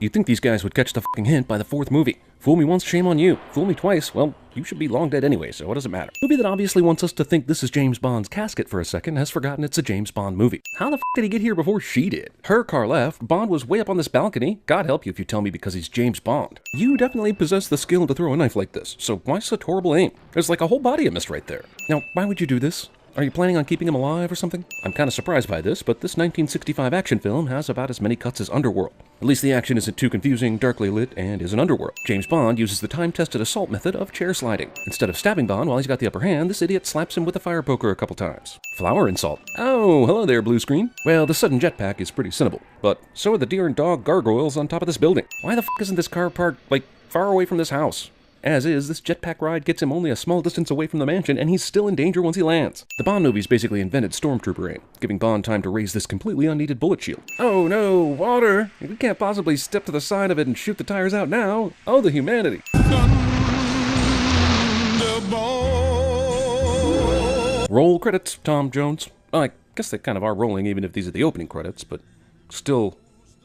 You'd think these guys would catch the fucking hint by the fourth movie. Fool me once, shame on you. Fool me twice, well, you should be long dead anyway, so what does it matter? Movie that obviously wants us to think this is James Bond's casket for a second has forgotten it's a James Bond movie. How the f did he get here before she did? Her car left, Bond was way up on this balcony. God help you if you tell me because he's James Bond. You definitely possess the skill to throw a knife like this, so why such horrible aim? There's like a whole body of mist right there. Now, why would you do this? Are you planning on keeping him alive or something? I'm kind of surprised by this, but this 1965 action film has about as many cuts as Underworld. At least the action isn't too confusing, darkly lit, and is an Underworld. James Bond uses the time-tested assault method of chair sliding. Instead of stabbing Bond while he's got the upper hand, this idiot slaps him with a fire poker a couple times. Flower insult. Oh, hello there, blue screen. Well, the sudden jetpack is pretty cynical, but so are the deer and dog gargoyles on top of this building. Why the f isn't this car parked, like, far away from this house? As is, this jetpack ride gets him only a small distance away from the mansion, and he's still in danger once he lands. The Bond movies basically invented stormtrooper aim, giving Bond time to raise this completely unneeded bullet shield. Oh no, water! We can't possibly step to the side of it and shoot the tires out now. Oh, the humanity. Thunderball. Roll credits, Tom Jones. Well, I guess they kind of are rolling even if these are the opening credits, but still,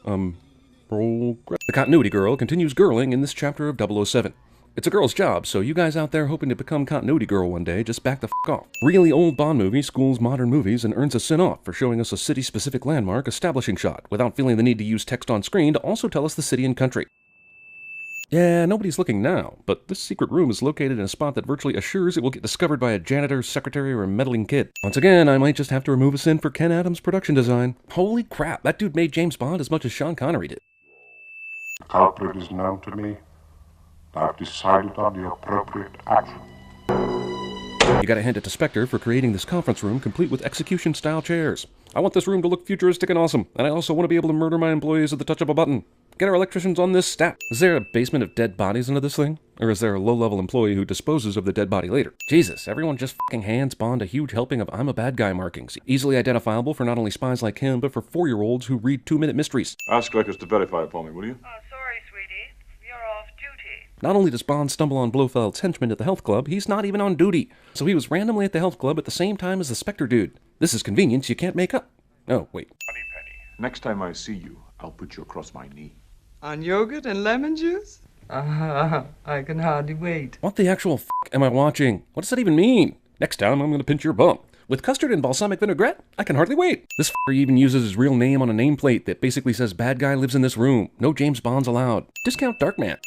roll credits. The continuity girl continues girling in this chapter of 007. It's a girl's job, so you guys out there hoping to become continuity girl one day, just back the f*** off. Really old Bond movie schools modern movies and earns a sin off for showing us a city-specific landmark establishing shot, without feeling the need to use text on screen to also tell us the city and country. Yeah, nobody's looking now, but this secret room is located in a spot that virtually assures it will get discovered by a janitor, secretary, or a meddling kid. Once again, I might just have to remove a sin for Ken Adams' production design. Holy crap, that dude made James Bond as much as Sean Connery did. The culprit is known to me. I've decided on the appropriate action. You gotta hand it to Spectre for creating this conference room complete with execution-style chairs. I want this room to look futuristic and awesome, and I also want to be able to murder my employees at the touch of a button. Get our electricians on this stat. Is there a basement of dead bodies under this thing? Or is there a low-level employee who disposes of the dead body later? Jesus, everyone just fucking hands Bond a huge helping of I'm a bad guy markings. Easily identifiable for not only spies like him, but for 4-year-olds who read 2-minute mysteries. Ask Records to verify it for me, will you? Sorry, sweetie. You're off duty. Not only does Bond stumble on Blofeld's henchman at the health club, he's not even on duty. So he was randomly at the health club at the same time as the Spectre dude. This is convenience you can't make up. Oh, wait. Moneypenny. Next time I see you, I'll put you across my knee. On yogurt and lemon juice? I can hardly wait. What the actual f*** am I watching? What does that even mean? Next time I'm gonna pinch your bum. With custard and balsamic vinaigrette? I can hardly wait. This f***er even uses his real name on a nameplate that basically says bad guy lives in this room. No James Bonds allowed. Discount Darkman.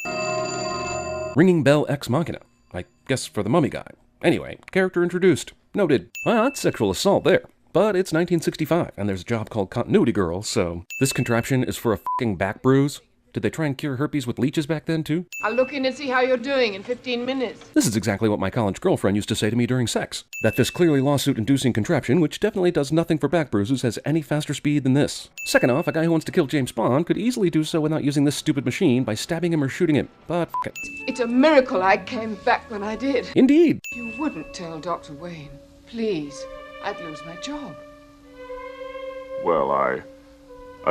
Ringing bell ex machina. I guess for the mummy guy. Anyway, character introduced. Noted. Well, that's sexual assault there. But it's 1965, and there's a job called Continuity Girl, so this contraption is for a f***ing back bruise? Did they try and cure herpes with leeches back then, too? I'll look in and see how you're doing in 15 minutes. This is exactly what my college girlfriend used to say to me during sex. That this clearly lawsuit-inducing contraption, which definitely does nothing for back bruises, has any faster speed than this. Second off, a guy who wants to kill James Bond could easily do so without using this stupid machine by stabbing him or shooting him, but f*** it. It's a miracle I came back when I did. Indeed. You wouldn't tell Dr. Wayne. Please. I'd lose my job. Well, I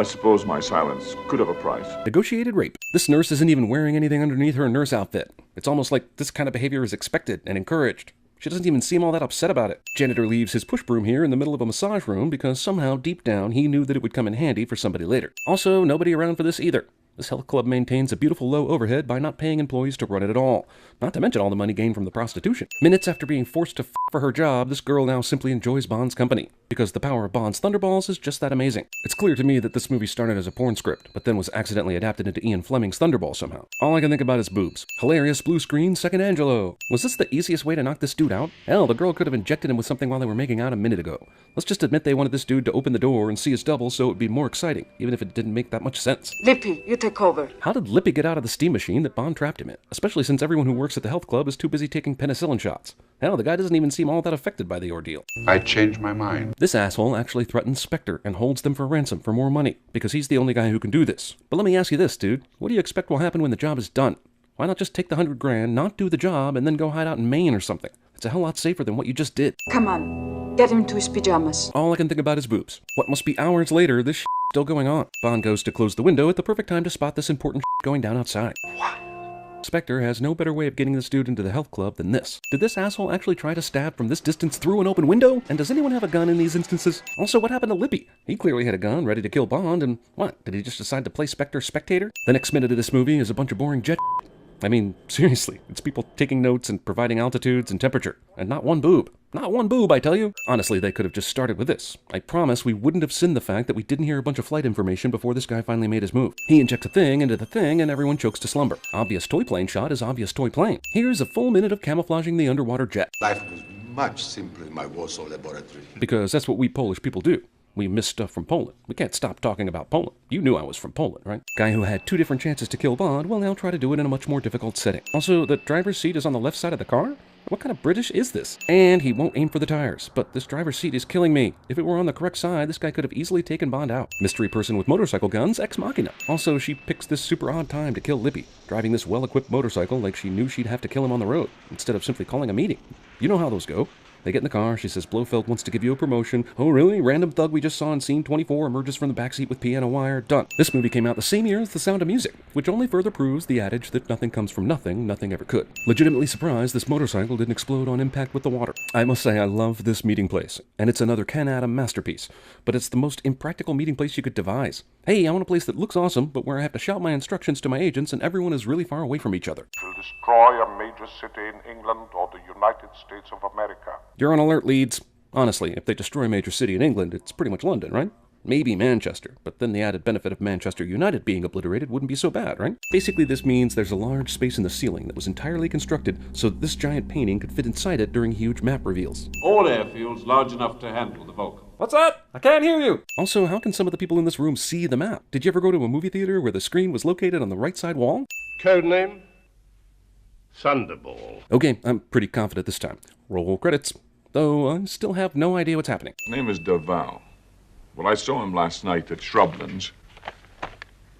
suppose my silence could have a price. Negotiated rape. This nurse isn't even wearing anything underneath her nurse outfit. It's almost like this kind of behavior is expected and encouraged. She doesn't even seem all that upset about it. Janitor leaves his push broom here in the middle of a massage room because somehow deep down he knew that it would come in handy for somebody later. Also, nobody around for this either. This health club maintains a beautiful low overhead by not paying employees to run it at all. Not to mention all the money gained from the prostitution. Minutes after being forced to f for her job, this girl now simply enjoys Bond's company. Because the power of Bond's Thunderballs is just that amazing. It's clear to me that this movie started as a porn script, but then was accidentally adapted into Ian Fleming's Thunderball somehow. All I can think about is boobs. Hilarious blue screen, second Angelo. Was this the easiest way to knock this dude out? Hell, the girl could have injected him with something while they were making out a minute ago. Let's just admit they wanted this dude to open the door and see his double so it would be more exciting, even if it didn't make that much sense. Lippy, you take over. How did Lippy get out of the steam machine that Bond trapped him in? Especially since everyone who works at the health club is too busy taking penicillin shots. Hell, the guy doesn't even seem all that affected by the ordeal. I changed my mind. This asshole actually threatens Spectre and holds them for ransom for more money, because he's the only guy who can do this. But let me ask you this, dude. What do you expect will happen when the job is done? Why not just take the $100 grand, not do the job, and then go hide out in Maine or something? It's a hell lot safer than what you just did. Come on, get him to his pajamas. All I can think about is boobs. What must be hours later, this still going on. Bond goes to close the window at the perfect time to spot this important going down outside. Spectre has no better way of getting this dude into the health club than this. Did this asshole actually try to stab from this distance through an open window? And does anyone have a gun in these instances? Also, what happened to Lippy? He clearly had a gun ready to kill Bond, and what? Did he just decide to play Spectre spectator? The next minute of this movie is a bunch of boring jet. I mean, seriously, it's people taking notes and providing altitudes and temperature, and not one boob. Not one boob, I tell you. Honestly, they could have just started with this. I promise we wouldn't have sinned the fact that we didn't hear a bunch of flight information before this guy finally made his move. He injects a thing into the thing, and everyone chokes to slumber. Obvious toy plane shot is obvious toy plane. Here's a full minute of camouflaging the underwater jet. Life was much simpler in my Warsaw laboratory. Because that's what we Polish people do. We miss stuff from Poland. We can't stop talking about Poland. You knew I was from Poland, right? Guy who had 2 different chances to kill Bond will now try to do it in a much more difficult setting. Also, the driver's seat is on the left side of the car? What kind of British is this? And he won't aim for the tires. But this driver's seat is killing me. If it were on the correct side, this guy could have easily taken Bond out. Mystery person with motorcycle guns, ex machina. Also, she picks this super odd time to kill Lippy, driving this well-equipped motorcycle like she knew she'd have to kill him on the road, instead of simply calling a meeting. You know how those go. They get in the car, she says Blofeld wants to give you a promotion. Oh really? Random thug we just saw in scene 24 emerges from the backseat with piano wire. Done. This movie came out the same year as The Sound of Music, which only further proves the adage that nothing comes from nothing, nothing ever could. Legitimately surprised this motorcycle didn't explode on impact with the water. I must say I love this meeting place, and it's another Ken Adam masterpiece, but it's the most impractical meeting place you could devise. Hey, I want a place that looks awesome, but where I have to shout my instructions to my agents and everyone is really far away from each other. To destroy a major city in England or the United States of America. You're on alert, Leeds. Honestly, if they destroy a major city in England, it's pretty much London, right? Maybe Manchester, but then the added benefit of Manchester United being obliterated wouldn't be so bad, right? Basically, this means there's a large space in the ceiling that was entirely constructed so that this giant painting could fit inside it during huge map reveals. All airfields large enough to handle the Vulcan. What's that? I can't hear you! Also, how can some of the people in this room see the map? Did you ever go to a movie theater where the screen was located on the right side wall? Codename? Thunderball. Okay, I'm pretty confident this time. Roll credits. Though I still have no idea what's happening. His name is Derval. Well, I saw him last night at Shrublands,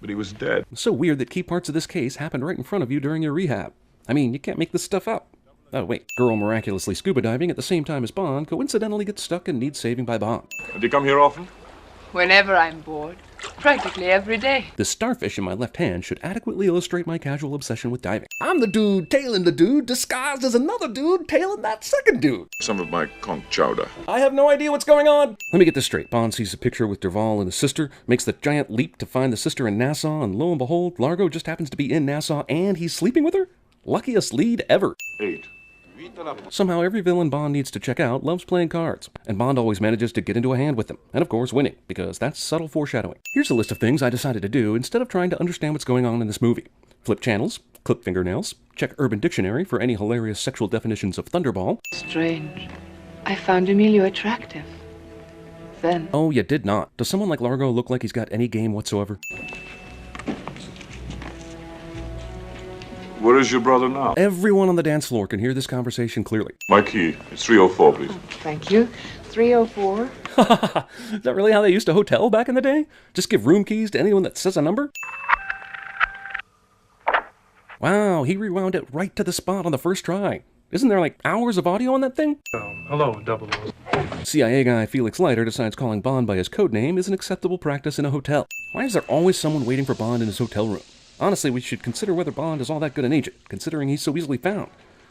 but he was dead. It's so weird that key parts of this case happened right in front of you during your rehab. I mean, you can't make this stuff up. Oh wait, girl miraculously scuba diving at the same time as Bond coincidentally gets stuck and needs saving by Bond. Do you come here often? Whenever I'm bored. Practically every day. The starfish in my left hand should adequately illustrate my casual obsession with diving. I'm the dude tailing the dude disguised as another dude tailing that second dude. Some of my conch chowder. I have no idea what's going on. Let me get this straight. Bond sees a picture with Derval and his sister, makes the giant leap to find the sister in Nassau, and lo and behold, Largo just happens to be in Nassau and he's sleeping with her? Luckiest lead ever. 8. Somehow every villain Bond needs to check out loves playing cards, and Bond always manages to get into a hand with them, and of course winning, because that's subtle foreshadowing. Here's a list of things I decided to do instead of trying to understand what's going on in this movie. Flip channels, clip fingernails, check Urban Dictionary for any hilarious sexual definitions of Thunderball. Strange. I found Emilio attractive. Then. Oh, you did not. Does someone like Largo look like he's got any game whatsoever? Where is your brother now? Everyone on the dance floor can hear this conversation clearly. My key. It's 304, please. Thank you. 304. Is that really how they used to hotel back in the day? Just give room keys to anyone that says a number? Wow, he rewound it right to the spot on the first try. Isn't there like hours of audio on that thing? Hello, 00. CIA guy Felix Leiter decides calling Bond by his code name is an acceptable practice in a hotel. Why is there always someone waiting for Bond in his hotel room? Honestly, we should consider whether Bond is all that good an agent, considering he's so easily found.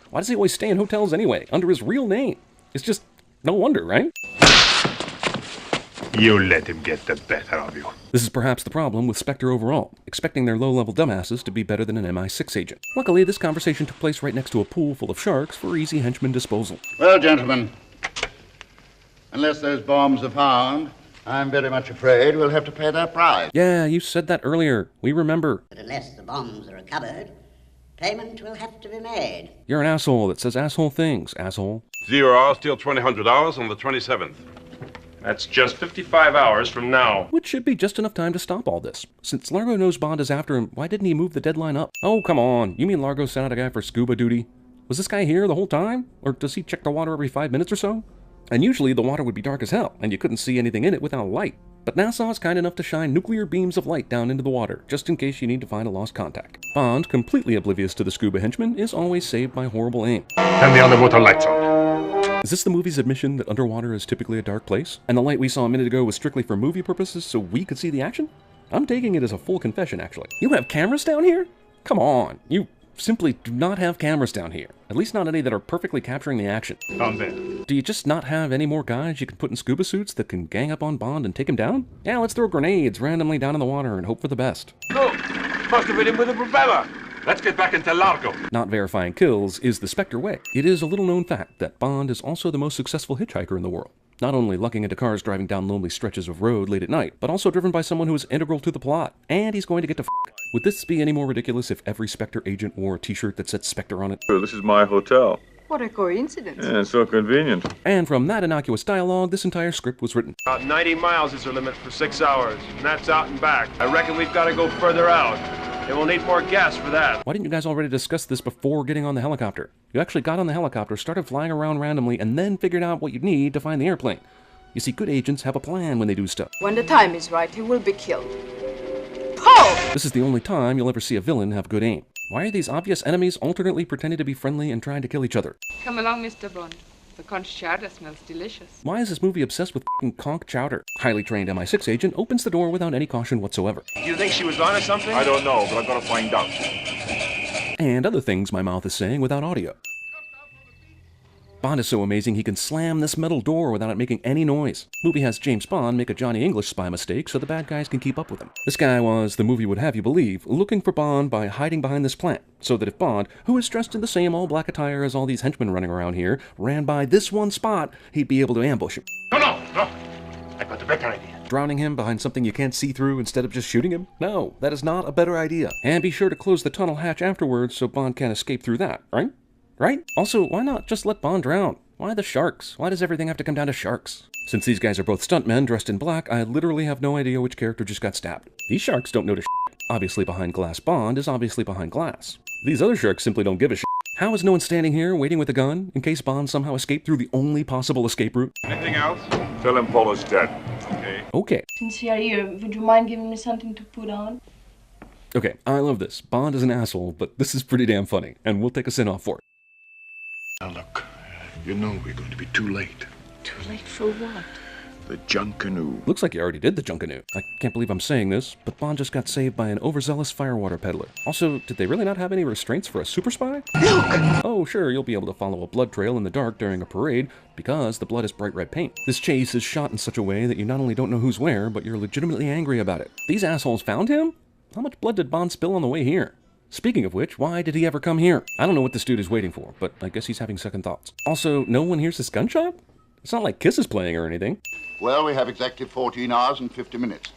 Why does he always stay in hotels anyway, under his real name? It's just no wonder, right? You let him get the better of you. This is perhaps the problem with Spectre overall, expecting their low-level dumbasses to be better than an MI6 agent. Luckily, this conversation took place right next to a pool full of sharks for easy henchman disposal. Well, gentlemen, unless those bombs are found, I'm very much afraid we'll have to pay their price. Yeah, you said that earlier. We remember. But unless the bombs are recovered, payment will have to be made. You're an asshole that says asshole things, asshole. 0 hour, still $2,000 on the 27th. That's just 55 hours from now. Which should be just enough time to stop all this. Since Largo knows Bond is after him, why didn't he move the deadline up? Oh, come on. You mean Largo sent out a guy for scuba duty? Was this guy here the whole time? Or does he check the water every 5 minutes or so? And usually the water would be dark as hell, and you couldn't see anything in it without light. But Nassau is kind enough to shine nuclear beams of light down into the water, just in case you need to find a lost contact. Bond, completely oblivious to the scuba henchman, is always saved by horrible aim. Turn the underwater lights on. Is this the movie's admission that underwater is typically a dark place? And the light we saw a minute ago was strictly for movie purposes so we could see the action? I'm taking it as a full confession, actually. You have cameras down here? Come on, you simply do not have cameras down here. At least not any that are perfectly capturing the action. Down there. Do you just not have any more guys you can put in scuba suits that can gang up on Bond and take him down? Yeah, let's throw grenades randomly down in the water and hope for the best. Look! Must have hit him with a propeller! Let's get back into Largo. Not verifying kills is the Spectre way. It is a little-known fact that Bond is also the most successful hitchhiker in the world. Not only lucking into cars driving down lonely stretches of road late at night, but also driven by someone who is integral to the plot. And he's going to get to f***. Would this be any more ridiculous if every Spectre agent wore a t-shirt that said Spectre on it? This is my hotel. What a coincidence. Yeah, it's so convenient. And from that innocuous dialogue, this entire script was written. About 90 miles is our limit for 6 hours, and that's out and back. I reckon we've got to go further out, and we'll need more gas for that. Why didn't you guys already discuss this before getting on the helicopter? You actually got on the helicopter, started flying around randomly, and then figured out what you'd need to find the airplane. You see, good agents have a plan when they do stuff. When the time is right, he will be killed. Pow! This is the only time you'll ever see a villain have good aim. Why are these obvious enemies alternately pretending to be friendly and trying to kill each other? Come along, Mr. Bond. The conch chowder smells delicious. Why is this movie obsessed with f***ing conch chowder? Highly trained MI6 agent opens the door without any caution whatsoever. Do you think she was on or something? I don't know, but I've got to find out. And other things my mouth is saying without audio. Bond is so amazing he can slam this metal door without it making any noise. Movie has James Bond make a Johnny English spy mistake so the bad guys can keep up with him. This guy was, the movie would have you believe, looking for Bond by hiding behind this plant, so that if Bond, who is dressed in the same all-black attire as all these henchmen running around here, ran by this one spot, he'd be able to ambush him. No! I got a better idea. Drowning him behind something you can't see through instead of just shooting him? No, that is not a better idea. And be sure to close the tunnel hatch afterwards so Bond can't escape through that, right? Right? Also, why not just let Bond drown? Why the sharks? Why does everything have to come down to sharks? Since these guys are both stuntmen dressed in black, I literally have no idea which character just got stabbed. These sharks don't notice shit. Obviously behind glass Bond is obviously behind glass. These other sharks simply don't give a shit. How is no one standing here waiting with a gun in case Bond somehow escaped through the only possible escape route? Anything else? Tell him Paula's dead. Okay. Okay. Since you're here, would you mind giving me something to put on? Okay, I love this. Bond is an asshole, but this is pretty damn funny, and we'll take a sin off for it. Now look, you know we're going to be too late. Too late for what? The Junkanoo. Looks like you already did the Junkanoo. I can't believe I'm saying this, but Bond just got saved by an overzealous firewater peddler. Also, did they really not have any restraints for a super spy? Look! Oh, sure, you'll be able to follow a blood trail in the dark during a parade, because the blood is bright red paint. This chase is shot in such a way that you not only don't know who's where, but you're legitimately angry about it. These assholes found him? How much blood did Bond spill on the way here? Speaking of which, why did he ever come here? I don't know what this dude is waiting for, but I guess he's having second thoughts. Also, no one hears this gunshot? It's not like Kiss is playing or anything. Well, we have exactly 14 hours and 50 minutes.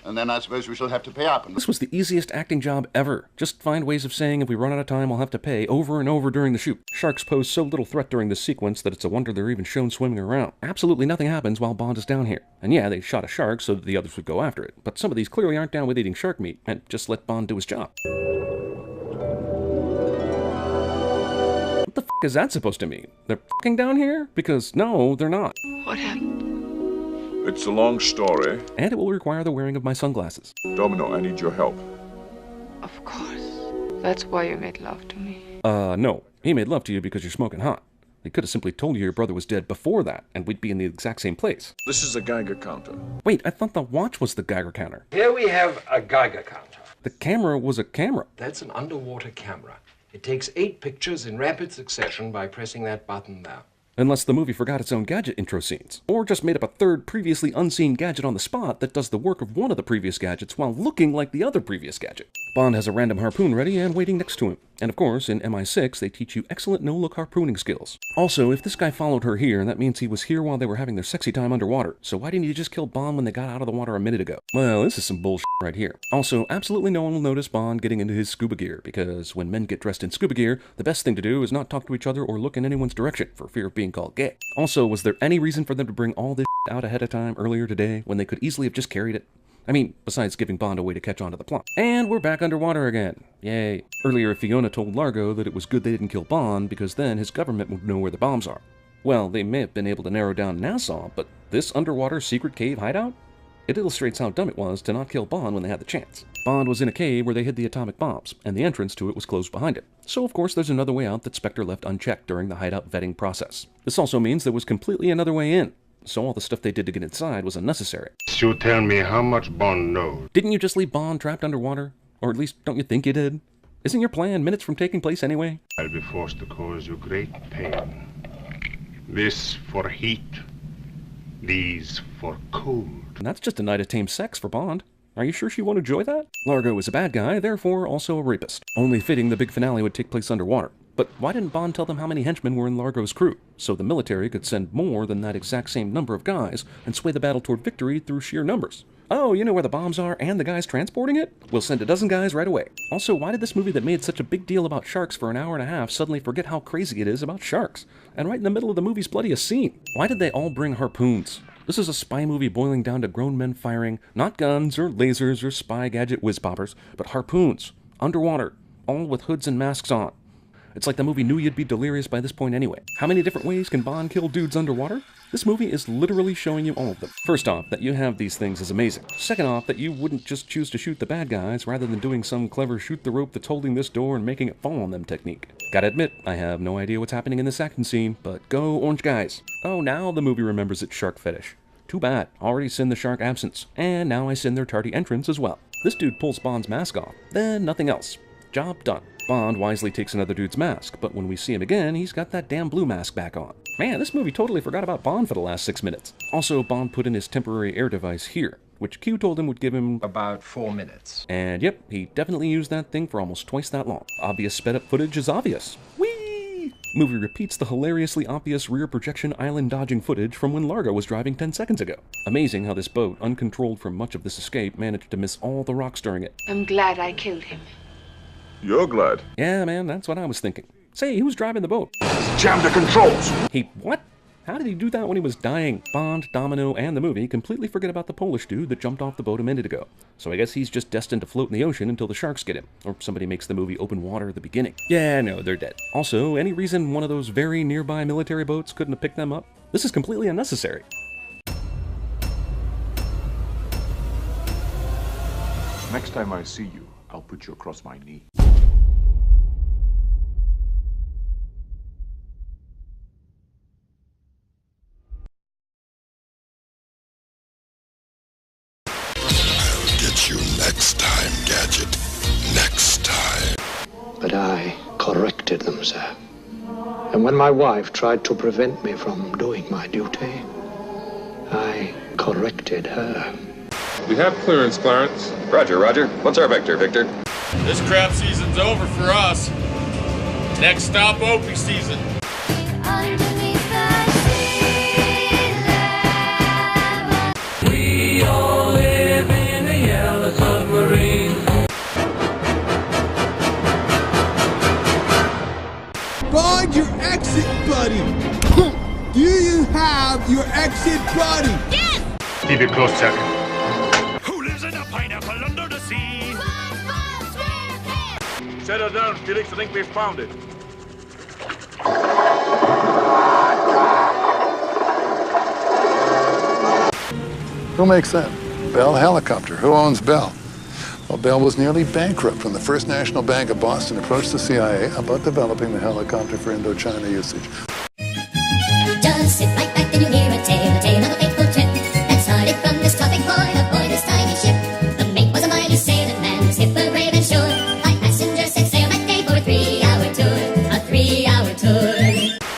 And then I suppose we shall have to pay up. This was the easiest acting job ever. Just find ways of saying if we run out of time, we'll have to pay over and over during the shoot. Sharks pose so little threat during this sequence that it's a wonder they're even shown swimming around. Absolutely nothing happens while Bond is down here. And yeah, they shot a shark so that the others would go after it. But some of these clearly aren't down with eating shark meat, and just let Bond do his job. What the f*** is that supposed to mean? They're f***ing down here? Because no, they're not. What happened? It's a long story. And it will require the wearing of my sunglasses. Domino, I need your help. Of course. That's why you made love to me. No. He made love to you because you're smoking hot. He could have simply told you your brother was dead before that, and we'd be in the exact same place. This is a Geiger counter. Wait, I thought the watch was the Geiger counter. Here we have a Geiger counter. The camera was a camera. That's an underwater camera. It takes 8 pictures in rapid succession by pressing that button there. Unless the movie forgot its own gadget intro scenes, or just made up a third previously unseen gadget on the spot that does the work of one of the previous gadgets while looking like the other previous gadget. Bond has a random harpoon ready and waiting next to him. And of course, in MI6, they teach you excellent no-look harpooning skills. Also, if this guy followed her here, that means he was here while they were having their sexy time underwater. So why didn't you just kill Bond when they got out of the water a minute ago? Well, this is some bullshit right here. Also, absolutely no one will notice Bond getting into his scuba gear, because when men get dressed in scuba gear, the best thing to do is not talk to each other or look in anyone's direction, for fear of being called gay. Also, was there any reason for them to bring all this out ahead of time earlier today, when they could easily have just carried it? I mean, besides giving Bond a way to catch on to the plot. And we're back underwater again. Yay. Earlier, Fiona told Largo that it was good they didn't kill Bond, because then his government would know where the bombs are. Well, they may have been able to narrow down Nassau, but this underwater secret cave hideout? It illustrates how dumb it was to not kill Bond when they had the chance. Bond was in a cave where they hid the atomic bombs, and the entrance to it was closed behind it. So of course there's another way out that Spectre left unchecked during the hideout vetting process. This also means there was completely another way in. So all the stuff they did to get inside was unnecessary. So tell me how much Bond knows. Didn't you just leave Bond trapped underwater? Or at least, don't you think you did? Isn't your plan minutes from taking place anyway? I'll be forced to cause you great pain. This for heat, these for cold. And that's just a night of tame sex for Bond. Are you sure she won't enjoy that? Largo is a bad guy, therefore also a rapist. Only fitting the big finale would take place underwater. But why didn't Bond tell them how many henchmen were in Largo's crew, so the military could send more than that exact same number of guys and sway the battle toward victory through sheer numbers? Oh, you know where the bombs are and the guys transporting it? We'll send a dozen guys right away. Also, why did this movie that made such a big deal about sharks for an hour and a half suddenly forget how crazy it is about sharks? And right in the middle of the movie's bloodiest scene. Why did they all bring harpoons? This is a spy movie boiling down to grown men firing, not guns or lasers or spy gadget whiz poppers, but harpoons, underwater, all with hoods and masks on. It's like the movie knew you'd be delirious by this point anyway. How many different ways can Bond kill dudes underwater? This movie is literally showing you all of them. First off, that you have these things is amazing. Second off, that you wouldn't just choose to shoot the bad guys rather than doing some clever shoot the rope that's holding this door and making it fall on them technique. Gotta admit, I have no idea what's happening in this action scene, but go Orange Guys. Oh, now the movie remembers its shark fetish. Too bad, already sinned the shark absence, and now I sin their tardy entrance as well. This dude pulls Bond's mask off, then nothing else. Job done. Bond wisely takes another dude's mask, but when we see him again, he's got that damn blue mask back on. Man, this movie totally forgot about Bond for the last 6 minutes. Also, Bond put in his temporary air device here, which Q told him would give him about 4 minutes. And yep, he definitely used that thing for almost twice that long. Obvious sped up footage is obvious. Whee! Movie repeats the hilariously obvious rear projection island dodging footage from when Largo was driving 10 seconds ago. Amazing how this boat, uncontrolled from much of this escape, managed to miss all the rocks during it. I'm glad I killed him. You're glad? Yeah, man, that's what I was thinking. Say, who's driving the boat? Jam the controls! He what? How did he do that when he was dying? Bond, Domino, and the movie completely forget about the Polish dude that jumped off the boat a minute ago. So I guess he's just destined to float in the ocean until the sharks get him. Or somebody makes the movie open water at the beginning. Yeah, no, they're dead. Also, any reason one of those very nearby military boats couldn't have picked them up? This is completely unnecessary. Next time I see you, I'll put you across my knee. You next time, Gadget. Next time. But I corrected them, sir. And when my wife tried to prevent me from doing my duty, I corrected her. We have clearance, Clarence. Roger, Roger. What's our vector, Victor? This crap season's over for us. Next stop, Opie season. We all live in a yellow submarine. Find your exit buddy. Do you have your exit buddy? Yes! Keep it close, Chuck. Who lives in a pineapple under the sea? Settle down, Felix. I think we've found it. Who makes that? Bell Helicopter. Who owns Bell? Well, Bell was nearly bankrupt when the First National Bank of Boston approached the CIA about developing the helicopter for Indochina usage. Does it like